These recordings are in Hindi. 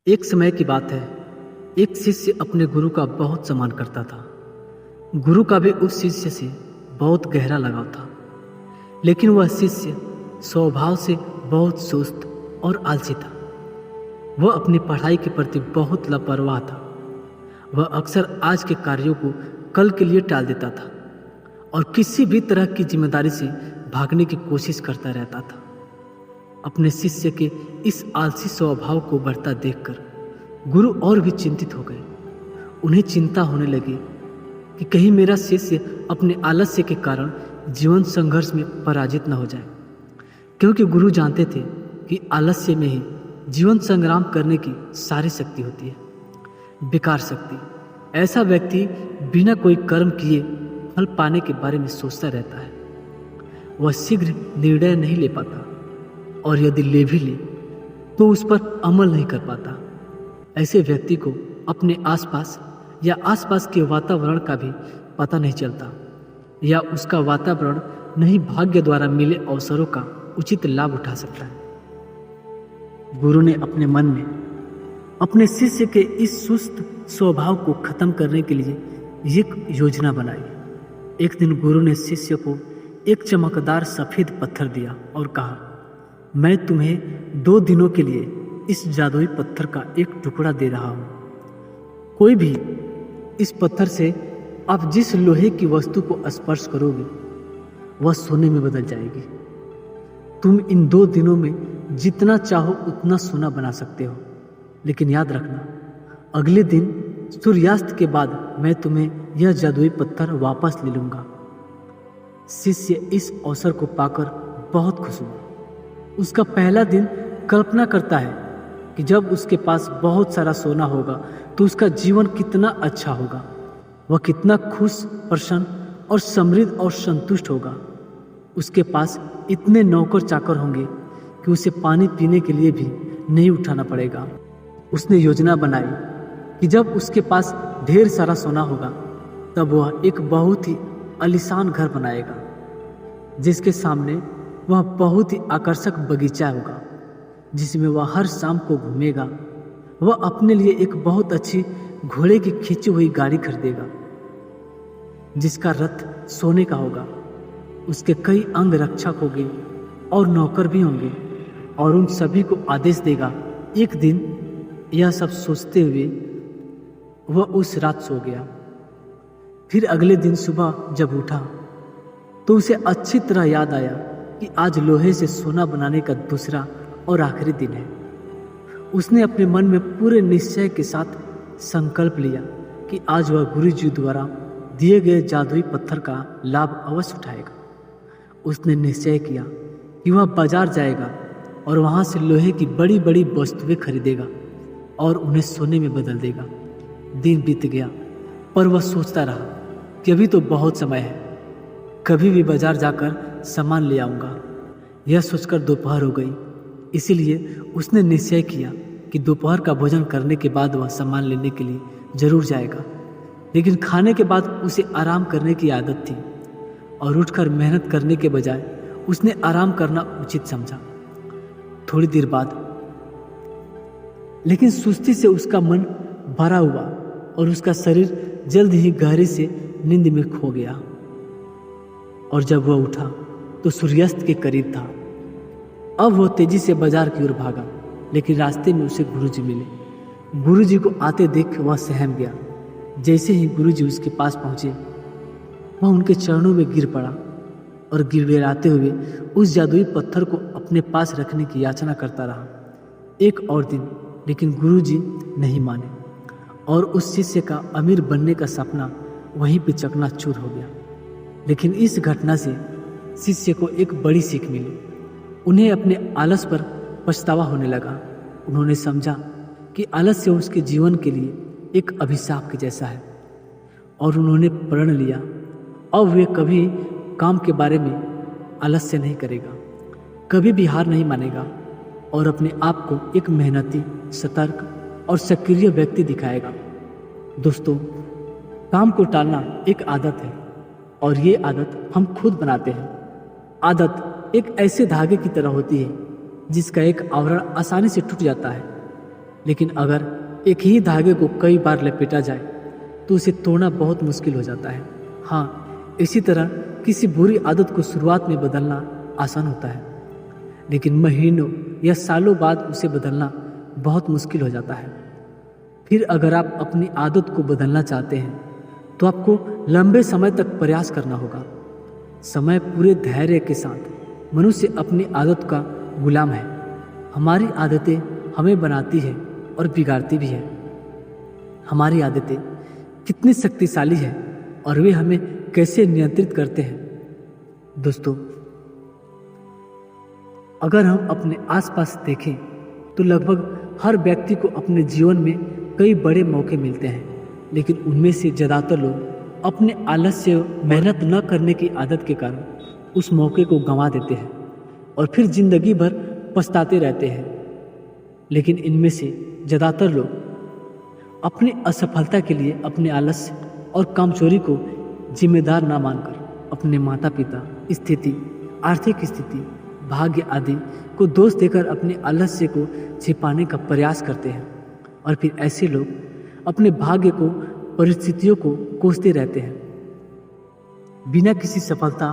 एक समय की बात है। एक शिष्य अपने गुरु का बहुत सम्मान करता था। गुरु का भी उस शिष्य से बहुत गहरा लगाव था। लेकिन वह शिष्य स्वभाव से बहुत सुस्त और आलसी था। वह अपनी पढ़ाई के प्रति बहुत लापरवाह था। वह अक्सर आज के कार्यों को कल के लिए टाल देता था और किसी भी तरह की जिम्मेदारी से भागने की कोशिश करता रहता था। अपने शिष्य के इस आलसी स्वभाव को बढ़ता देखकर गुरु और भी चिंतित हो गए। उन्हें चिंता होने लगी कि कहीं मेरा शिष्य अपने आलस्य के कारण जीवन संघर्ष में पराजित न हो जाए, क्योंकि गुरु जानते थे कि आलस्य में ही जीवन संग्राम करने की सारी शक्ति होती है। बेकार शक्ति। ऐसा व्यक्ति बिना कोई कर्म किए फल पाने के बारे में सोचता रहता है। वह शीघ्र निर्णय नहीं ले पाता और यदि ले भी ले तो उस पर अमल नहीं कर पाता। ऐसे व्यक्ति को अपने आसपास या आसपास के वातावरण का भी पता नहीं चलता या उसका वातावरण नहीं भाग्य द्वारा मिले अवसरों का उचित लाभ उठा सकता है। गुरु ने अपने मन में अपने शिष्य के इस सुस्त स्वभाव को खत्म करने के लिए एक योजना बनाई। एक दिन गुरु ने शिष्य को एक चमकदार सफेद पत्थर दिया और कहा, मैं तुम्हें 2 दिनों के लिए इस जादुई पत्थर का एक टुकड़ा दे रहा हूं। कोई भी इस पत्थर से आप जिस लोहे की वस्तु को स्पर्श करोगे वह सोने में बदल जाएगी। तुम इन 2 दिनों में जितना चाहो उतना सोना बना सकते हो, लेकिन याद रखना, अगले दिन सूर्यास्त के बाद मैं तुम्हें यह जादुई पत्थर वापस ले लूंगा। शिष्य इस अवसर को पाकर बहुत खुश हुआ। उसका पहला दिन कल्पना करता है कि जब उसके पास बहुत सारा सोना होगा तो उसका जीवन कितना अच्छा होगा। वह कितना खुश, प्रसन्न और समृद्ध और संतुष्ट होगा। उसके पास इतने नौकर चाकर होंगे कि उसे पानी पीने के लिए भी नहीं उठाना पड़ेगा। उसने योजना बनाई कि जब उसके पास ढेर सारा सोना होगा तब वह एक बहुत ही आलीशान घर बनाएगा, जिसके सामने वह बहुत ही आकर्षक बगीचा होगा, जिसमें वह हर शाम को घूमेगा। वह अपने लिए एक बहुत अच्छी घोड़े की खींची हुई गाड़ी खरीदेगा, जिसका रथ सोने का होगा। उसके कई अंग रक्षक होंगे और नौकर भी होंगे, और उन सभी को आदेश देगा। एक दिन यह सब सोचते हुए वह उस रात सो गया। फिर अगले दिन सुबह जब उठा तो उसे अच्छी तरह याद आया कि आज लोहे से सोना बनाने का दूसरा और आखिरी दिन है। उसने अपने मन में पूरे निश्चय के साथ संकल्प लिया कि आज वह गुरु जी द्वारा दिए गए जादुई पत्थर का लाभ अवश्य उठाएगा। उसने निश्चय किया कि वह बाजार जाएगा और वहां से लोहे की बड़ी बड़ी वस्तुएं खरीदेगा और उन्हें सोने में बदल देगा। दिन बीत गया, पर वह सोचता रहा कि अभी तो बहुत समय है, कभी भी बाजार जाकर सामान ले आऊंगा। यह सोचकर दोपहर हो गई, इसीलिए उसने निश्चय किया कि दोपहर का भोजन करने के बाद वह सामान लेने के लिए जरूर जाएगा। लेकिन खाने के बाद उसे आराम करने की आदत थी और उठकर मेहनत करने के बजाय उसने आराम करना उचित समझा। थोड़ी देर बाद लेकिन सुस्ती से उसका मन भरा हुआ और उसका शरीर जल्द ही गहरे से नींद में खो गया। और जब वह उठा तो सूर्यास्त के करीब था। अब वह तेजी से बाजार की ओर भागा, लेकिन रास्ते में उसे गुरुजी मिले। गुरुजी को आते देख वह सहम गया। जैसे ही गुरुजी उसके पास पहुंचे, वह उनके चरणों में गिर पड़ा और गिड़गिड़ाते हुए उस जादुई पत्थर को अपने पास रखने की याचना करता रहा। एक और दिन, लेकिन गुरुजी नहीं माने और उस शिष्य का अमीर बनने का सपना वहीं पे चकनाचूर हो गया। लेकिन इस घटना से शिष्य को एक बड़ी सीख मिली। उन्हें अपने आलस पर पछतावा होने लगा। उन्होंने समझा कि आलस्य उसके जीवन के लिए एक अभिशाप के जैसा है और उन्होंने प्रण लिया अब वे कभी काम के बारे में आलस्य नहीं करेगा, कभी भी हार नहीं मानेगा और अपने आप को एक मेहनती, सतर्क और सक्रिय व्यक्ति दिखाएगा। दोस्तों, काम को टालना एक आदत है और ये आदत हम खुद बनाते हैं। आदत एक ऐसे धागे की तरह होती है जिसका एक आवरण आसानी से टूट जाता है, लेकिन अगर एक ही धागे को कई बार लपेटा जाए तो उसे तोड़ना बहुत मुश्किल हो जाता है। हाँ, इसी तरह किसी बुरी आदत को शुरुआत में बदलना आसान होता है, लेकिन महीनों या सालों बाद उसे बदलना बहुत मुश्किल हो जाता है। फिर अगर आप अपनी आदत को बदलना चाहते हैं तो आपको लंबे समय तक प्रयास करना होगा। समय पूरे धैर्य के साथ मनुष्य अपनी आदत का गुलाम है। हमारी आदतें हमें बनाती है और बिगाड़ती भी है। हमारी आदतें कितनी शक्तिशाली है और वे हमें कैसे नियंत्रित करते हैं। दोस्तों, अगर हम अपने आसपास देखें तो लगभग हर व्यक्ति को अपने जीवन में कई बड़े मौके मिलते हैं, लेकिन उनमें से ज़्यादातर लोग अपने आलस्य मेहनत न करने की आदत के कारण उस मौके को गंवा देते हैं और फिर जिंदगी भर पछताते रहते हैं। लेकिन इनमें से ज़्यादातर लोग अपनी असफलता के लिए अपने आलस्य और कामचोरी को जिम्मेदार न मानकर अपने माता पिता, स्थिति, आर्थिक स्थिति, भाग्य आदि को दोष देकर अपने आलस्य को छिपाने का प्रयास करते हैं और फिर ऐसे लोग अपने भाग्य को, परिस्थितियों को कोसते रहते हैं। बिना किसी सफलता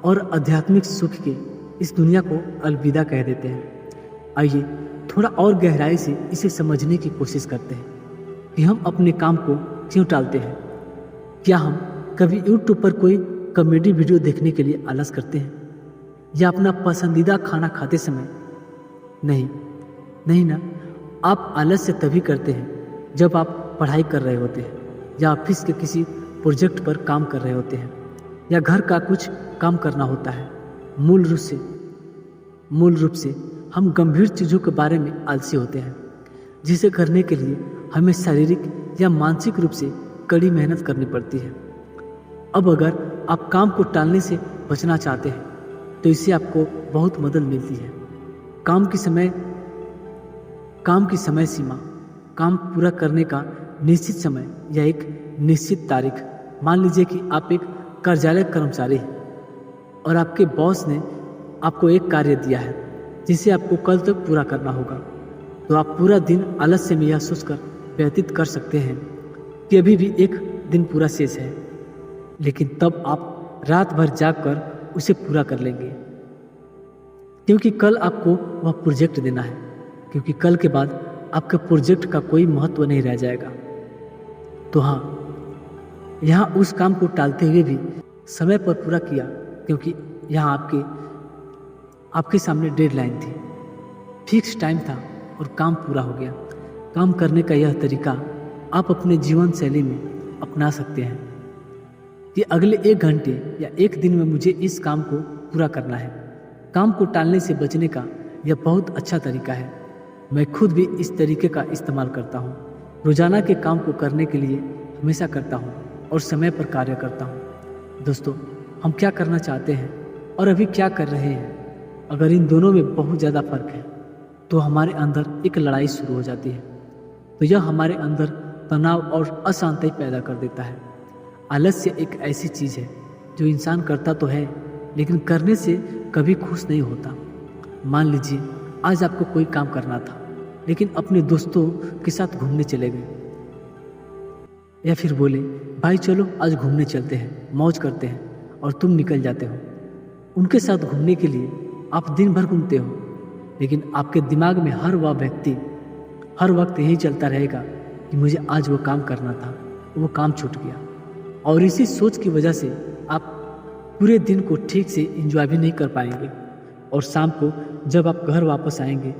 और आध्यात्मिक सुख के इस दुनिया को अलविदा कह देते हैं। आइए थोड़ा और गहराई से इसे समझने की कोशिश करते हैं कि हम अपने काम को क्यों टालते हैं। क्या हम कभी यूट्यूब पर कोई कॉमेडी वीडियो देखने के लिए आलस करते हैं, या अपना पसंदीदा खाना खाते समय? नहीं ना, आप आलस्य तभी करते हैं जब आप पढ़ाई कर रहे होते हैं, या ऑफिस के किसी प्रोजेक्ट पर काम कर रहे होते हैं, या घर का कुछ काम करना होता है। मूल रूप से हम गंभीर चीज़ों के बारे में आलसी होते हैं, जिसे करने के लिए हमें शारीरिक या मानसिक रूप से कड़ी मेहनत करनी पड़ती है। अब अगर आप काम को टालने से बचना चाहते हैं तो इससे आपको बहुत मदद मिलती है। काम की समय सीमा, काम पूरा करने का निश्चित समय या एक निश्चित तारीख। मान लीजिए कि आप एक कार्यालय कर्मचारी हैं और आपके बॉस ने आपको एक कार्य दिया है जिसे आपको कल तक पूरा करना होगा, तो आप पूरा दिन आलस्य में यह सोचकर व्यतीत कर सकते हैं कि अभी भी एक दिन पूरा शेष है, लेकिन तब आप रात भर जागकर उसे पूरा कर लेंगे, क्योंकि कल आपको वह प्रोजेक्ट देना है, क्योंकि कल के बाद आपके प्रोजेक्ट का कोई महत्व नहीं रह जाएगा। तो हाँ, यहाँ उस काम को टालते हुए भी समय पर पूरा किया, क्योंकि यहाँ आपके सामने डेडलाइन थी, फिक्स टाइम था और काम पूरा हो गया। काम करने का यह तरीका आप अपने जीवन शैली में अपना सकते हैं कि अगले 1 घंटे या 1 दिन में मुझे इस काम को पूरा करना है। काम को टालने से बचने का यह बहुत अच्छा तरीका है। मैं खुद भी इस तरीके का इस्तेमाल करता हूँ। रोजाना के काम को करने के लिए हमेशा करता हूँ और समय पर कार्य करता हूँ। दोस्तों, हम क्या करना चाहते हैं और अभी क्या कर रहे हैं, अगर इन दोनों में बहुत ज़्यादा फर्क है तो हमारे अंदर एक लड़ाई शुरू हो जाती है। तो यह हमारे अंदर तनाव और अशांति पैदा कर देता है। आलस्य एक ऐसी चीज़ है जो इंसान करता तो है, लेकिन करने से कभी खुश नहीं होता। मान लीजिए आज आपको कोई काम करना था, लेकिन अपने दोस्तों के साथ घूमने चले गए, या फिर बोले भाई चलो आज घूमने चलते हैं, मौज करते हैं, और तुम निकल जाते हो। उनके साथ घूमने के लिए आप दिन भर घूमते हो, लेकिन आपके दिमाग में हर वक्त यही चलता रहेगा कि मुझे आज वो काम करना था, वो काम छूट गया। और इसी सोच की वजह से आप पूरे दिन को ठीक से एंजॉय भी नहीं कर पाएंगे, और शाम को जब आप घर वापस आएंगे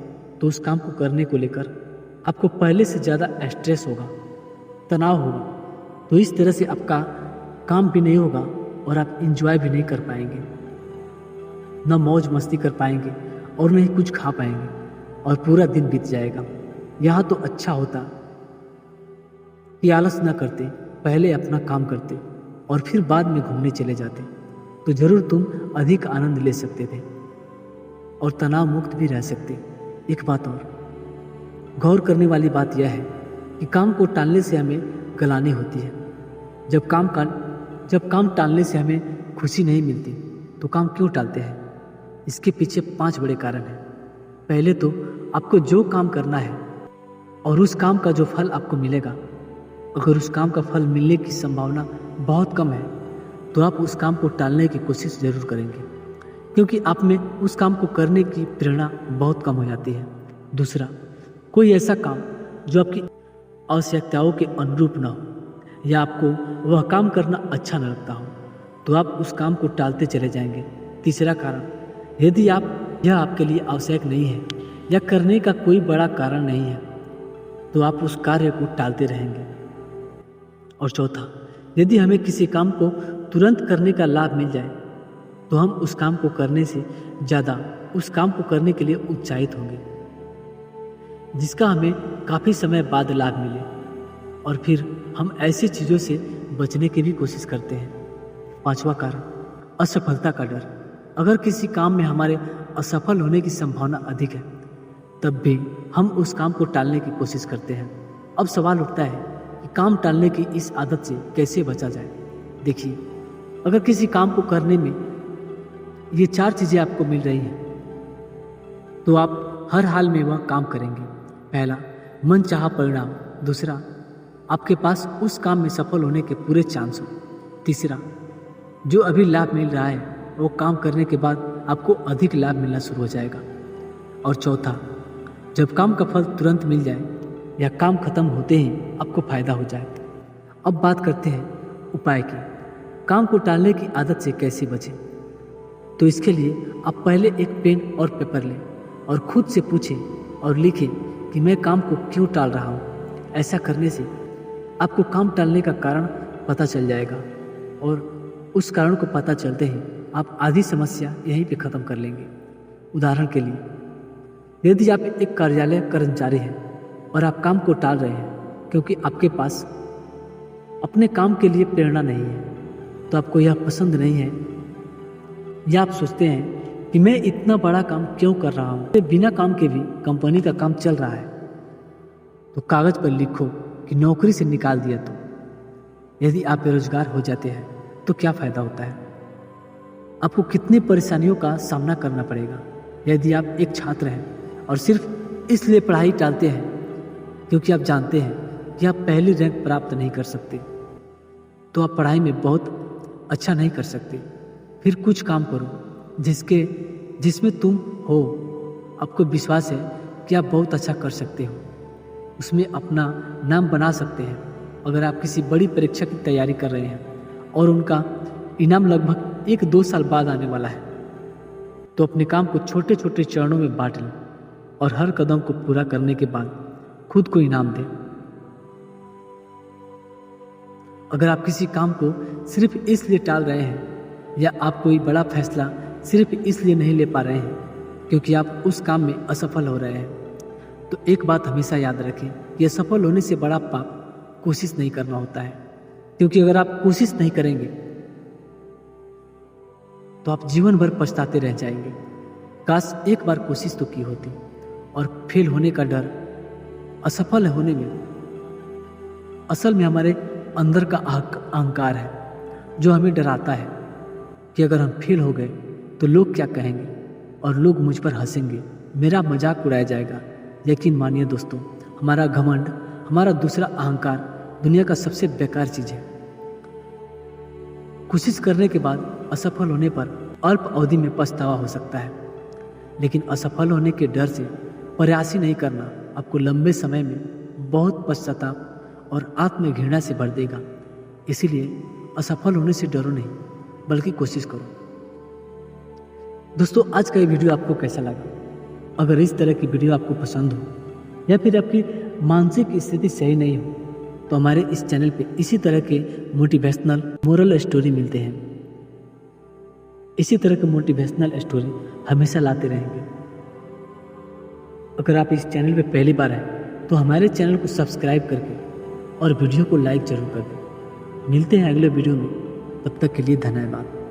तो उस काम को करने को लेकर आपको पहले से ज़्यादा स्ट्रेस होगा, तनाव होगा। तो इस तरह से आपका काम भी नहीं होगा और आप एंजॉय भी नहीं कर पाएंगे, न मौज मस्ती कर पाएंगे और न ही कुछ खा पाएंगे, और पूरा दिन बीत जाएगा। यहाँ तो अच्छा होता कि आलस न करते, पहले अपना काम करते और फिर बाद में घूमने चले जाते, तो जरूर तुम अधिक आनंद ले सकते थे और तनाव मुक्त भी रह सकते। एक बात और गौर करने वाली बात यह है कि काम को टालने से हमें गलानी होती है। जब काम टालने से हमें खुशी नहीं मिलती तो काम क्यों टालते हैं? इसके पीछे 5 बड़े कारण हैं। पहले तो आपको जो काम करना है और उस काम का जो फल आपको मिलेगा, अगर उस काम का फल मिलने की संभावना बहुत कम है तो आप उस काम को टालने की कोशिश ज़रूर करेंगे, क्योंकि आप में उस काम को करने की प्रेरणा बहुत कम हो जाती है। दूसरा, कोई ऐसा काम जो आपकी आवश्यकताओं के अनुरूप ना हो या आपको वह काम करना अच्छा न लगता हो तो आप उस काम को टालते चले जाएंगे। तीसरा कारण, यदि यह आपके लिए आवश्यक नहीं है या करने का कोई बड़ा कारण नहीं है तो आप उस कार्य को टालते रहेंगे। और चौथा, यदि हमें किसी काम को तुरंत करने का लाभ मिल जाए तो हम उस काम को करने से ज़्यादा उस काम को करने के लिए उत्साहित होंगे, जिसका हमें काफ़ी समय बाद लाभ मिले, और फिर हम ऐसी चीज़ों से बचने की भी कोशिश करते हैं। पांचवा कारण, असफलता का डर। अगर किसी काम में हमारे असफल होने की संभावना अधिक है तब भी हम उस काम को टालने की कोशिश करते हैं। अब सवाल उठता है कि काम टालने की इस आदत से कैसे बचा जाए। देखिए, अगर किसी काम को करने में ये 4 चीज़ें आपको मिल रही हैं तो आप हर हाल में वह काम करेंगे। पहला, मनचाहा परिणाम। दूसरा, आपके पास उस काम में सफल होने के पूरे चांस हो। तीसरा, जो अभी लाभ मिल रहा है वो काम करने के बाद आपको अधिक लाभ मिलना शुरू हो जाएगा। और चौथा, जब काम का फल तुरंत मिल जाए या काम खत्म होते ही आपको फायदा हो जाए। अब बात करते हैं उपाय की। काम को टालने की आदत से कैसे बचें? तो इसके लिए आप पहले एक पेन और पेपर लें और खुद से पूछें और लिखें कि मैं काम को क्यों टाल रहा हूँ। ऐसा करने से आपको काम टालने का कारण पता चल जाएगा और उस कारण को पता चलते ही आप आधी समस्या यहीं पे ख़त्म कर लेंगे। उदाहरण के लिए, यदि आप एक कार्यालय कर्मचारी हैं और आप काम को टाल रहे हैं क्योंकि आपके पास अपने काम के लिए प्रेरणा नहीं है, तो आपको यह पसंद नहीं है या आप सोचते हैं कि मैं इतना बड़ा काम क्यों कर रहा हूँ, बिना काम के भी कंपनी का काम चल रहा है, तो कागज़ पर लिखो कि नौकरी से निकाल दिया। तो यदि आप बेरोजगार हो जाते हैं तो क्या फ़ायदा होता है? आपको कितनी परेशानियों का सामना करना पड़ेगा। यदि आप एक छात्र हैं और सिर्फ इसलिए पढ़ाई टालते हैं क्योंकि आप जानते हैं कि आप पहली रैंक प्राप्त नहीं कर सकते, तो आप पढ़ाई में बहुत अच्छा नहीं कर सकते। फिर कुछ काम करो जिसमें तुम हो, आपको विश्वास है कि आप बहुत अच्छा कर सकते हो, उसमें अपना नाम बना सकते हैं। अगर आप किसी बड़ी परीक्षा की तैयारी कर रहे हैं और उनका इनाम लगभग 1-2 साल बाद आने वाला है, तो अपने काम को छोटे छोटे चरणों में बांट लें और हर कदम को पूरा करने के बाद खुद को इनाम दें। अगर आप किसी काम को सिर्फ इसलिए टाल रहे हैं या आप कोई बड़ा फैसला सिर्फ इसलिए नहीं ले पा रहे हैं क्योंकि आप उस काम में असफल हो रहे हैं, तो एक बात हमेशा याद रखें कि असफल होने से बड़ा पाप कोशिश नहीं करना होता है। क्योंकि अगर आप कोशिश नहीं करेंगे तो आप जीवन भर पछताते रह जाएंगे। काश एक बार कोशिश तो की होती। और फेल होने का डर, असफल होने में असल में हमारे अंदर का अहंकार है जो हमें डराता है कि अगर हम फेल हो गए तो लोग क्या कहेंगे और लोग मुझ पर हंसेंगे, मेरा मजाक उड़ाया जाएगा। यकीन मानिए दोस्तों, हमारा घमंड, हमारा दूसरा अहंकार दुनिया का सबसे बेकार चीज़ है। कोशिश करने के बाद असफल होने पर अल्प अवधि में पछतावा हो सकता है, लेकिन असफल होने के डर से प्रयास ही नहीं करना आपको लंबे समय में बहुत पश्चाताप और आत्मघृणा से भर देगा। इसीलिए असफल होने से डरो नहीं, बल्कि कोशिश करो। दोस्तों, आज का ये वीडियो आपको कैसा लगा? अगर इस तरह की वीडियो आपको पसंद हो या फिर आपकी मानसिक स्थिति सही नहीं हो तो हमारे इस चैनल पे इसी तरह के मोटिवेशनल मोरल स्टोरी मिलते हैं। इसी तरह के मोटिवेशनल स्टोरी हमेशा लाते रहेंगे। अगर आप इस चैनल पे पहली बार हैं तो हमारे चैनल को सब्सक्राइब करके और वीडियो को लाइक जरूर कर दें। मिलते हैं अगले वीडियो में, तब तक के लिए धन्यवाद।